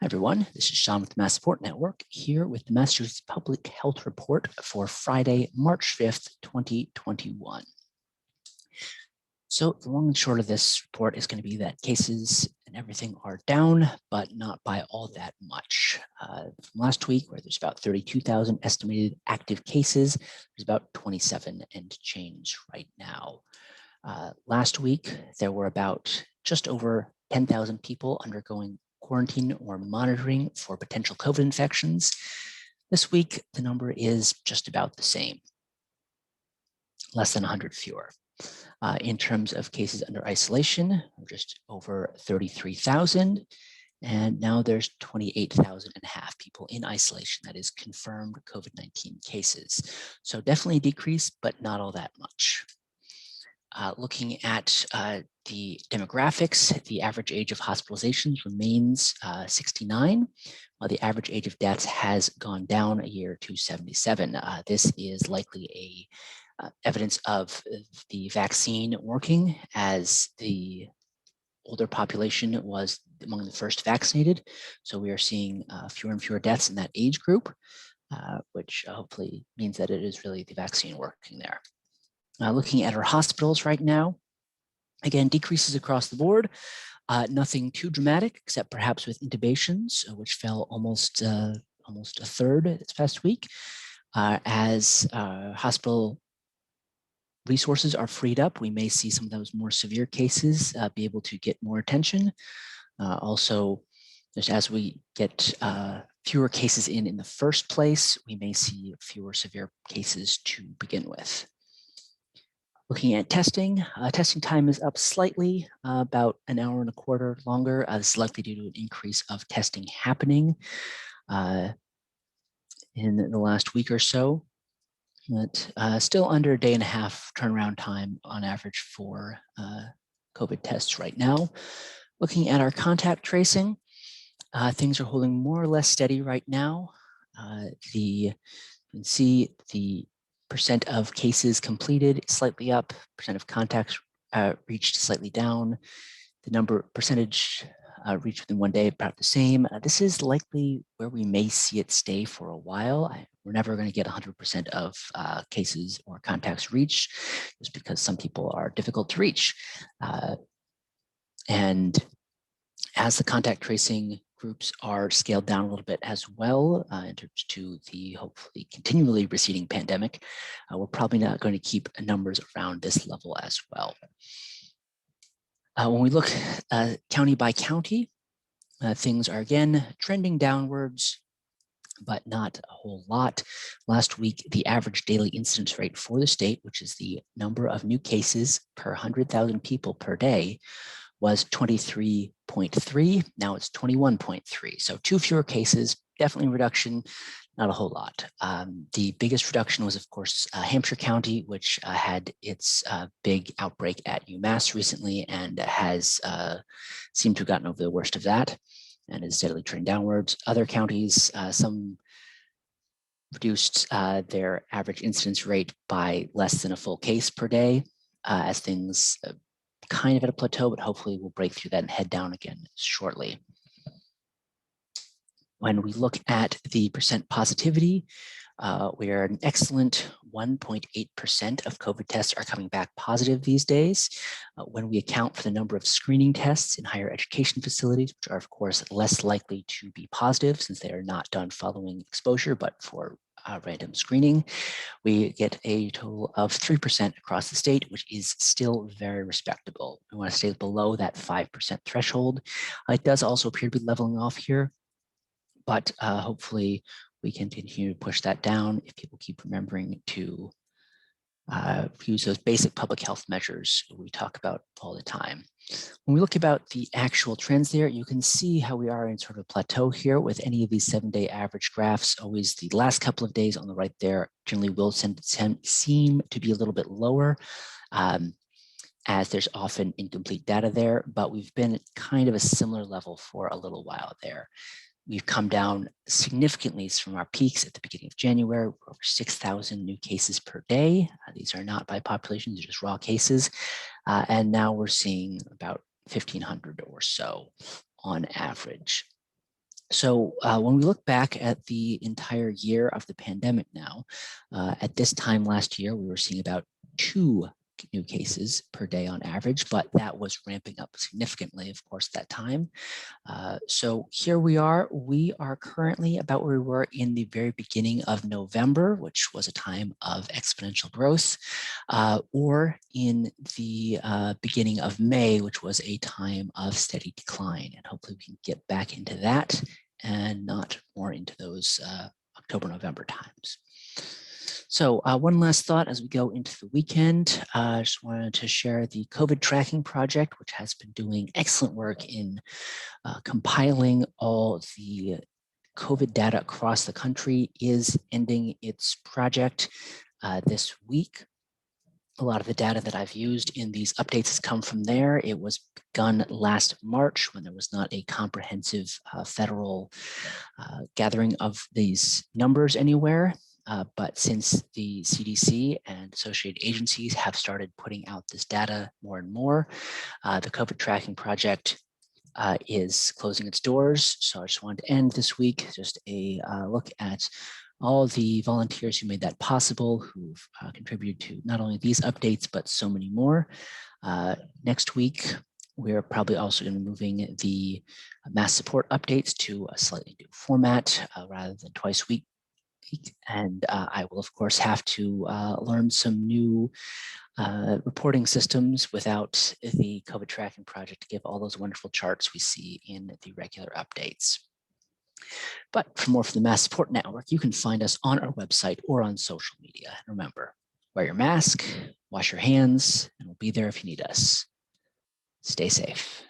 Hi everyone, this is Sean with the MassSupport Network here with the Massachusetts Public Health Report for Friday, March 5th, 2021. So the long and short of this report is going to be that cases and everything are down, but not by all that much. From last week, where there's about 32,000 estimated active cases, there's about 27 and change right now. Last week, there were about just over 10,000 people undergoing quarantine or monitoring for potential COVID infections. This week, the number is just about the same, less than 100 fewer. In terms of cases under isolation, just over 33,000. And now there's 28,000 and a half people in isolation, that is confirmed COVID-19 cases. So definitely a decrease, but not all that much. Looking at the demographics, the average age of hospitalizations remains 69, while the average age of deaths has gone down a year to 77. This is likely a evidence of the vaccine working, as the older population was among the first vaccinated. So we are seeing fewer and fewer deaths in that age group, which hopefully means that it is really the vaccine working there. Looking at our hospitals right now, again, decreases across the board. Nothing too dramatic, except perhaps with intubations, which fell almost a third this past week, as hospital resources are freed up. We may see some of those more severe cases be able to get more attention. Also, just as we get fewer cases in the first place, we may see fewer severe cases to begin with. Looking at testing, testing time is up slightly, about an hour and a quarter longer. This is likely due to an increase of testing happening in the last week or so, but still under a day and a half turnaround time on average for COVID tests right now. Looking at our contact tracing, things are holding more or less steady right now. You can see the percent of cases completed slightly up, percent of contacts reached slightly down. The percentage reached within 1 day about the same. This is likely where we may see it stay for a while. We're never going to get 100% of cases or contacts reached, just because some people are difficult to reach. And as the contact tracing groups are scaled down a little bit as well in terms to the hopefully continually receding pandemic, we're probably not going to keep numbers around this level as well. When we look county by county, things are again trending downwards, but not a whole lot. Last week, the average daily incidence rate for the state, which is the number of new cases per 100,000 people per day, was 23.3. Now it's 21.3. So 2 fewer cases, definitely a reduction, not a whole lot. The biggest reduction was, of course, Hampshire County, which had its big outbreak at UMass recently and has seemed to have gotten over the worst of that and is steadily trending downwards. Other counties, some reduced their average incidence rate by less than a full case per day, as things kind of at a plateau, but hopefully we'll break through that and head down again shortly. When we look at the percent positivity, we are an excellent 1.8% of COVID tests are coming back positive these days. When we account for the number of screening tests in higher education facilities, which are of course less likely to be positive since they are not done following exposure, but for random screening, we get a total of 3% across the state, which is still very respectable. We want to stay below that 5% threshold. It does also appear to be leveling off here, but hopefully we can continue to push that down if people keep remembering to use those basic public health measures we talk about all the time. When we look about the actual trends there, you can see how we are in sort of a plateau here with any of these 7-day average graphs. Always the last couple of days on the right there generally will seem to be a little bit lower, as there's often incomplete data there, but we've been at kind of a similar level for a little while there. We've come down significantly from our peaks at the beginning of January, over 6,000 new cases per day. These are not by population, these are just raw cases. And now we're seeing about 1,500 or so on average. So when we look back at the entire year of the pandemic now, at this time last year, we were seeing about 2 new cases per day on average, but that was ramping up significantly, of course, that time. So here we are currently about where we were in the very beginning of November, which was a time of exponential growth, or in the beginning of May, which was a time of steady decline. And hopefully we can get back into that and not more into those October, November times. So one last thought as we go into the weekend, I just wanted to share the COVID tracking project, which has been doing excellent work in compiling all the COVID data across the country, is ending its project this week. A lot of the data that I've used in these updates has come from there. It was begun last March when there was not a comprehensive federal gathering of these numbers anywhere. But since the CDC and associated agencies have started putting out this data more and more, the COVID tracking project is closing its doors. So I just wanted to end this week just a look at all the volunteers who made that possible, who've contributed to not only these updates, but so many more. Next week, we're probably also going to be moving the MassSupport updates to a slightly new format rather than twice a week. And I will, of course, have to learn some new reporting systems without the COVID tracking project to give all those wonderful charts we see in the regular updates. But for more from the MassSupport Network, you can find us on our website or on social media. And remember, wear your mask, wash your hands, and we'll be there if you need us. Stay safe.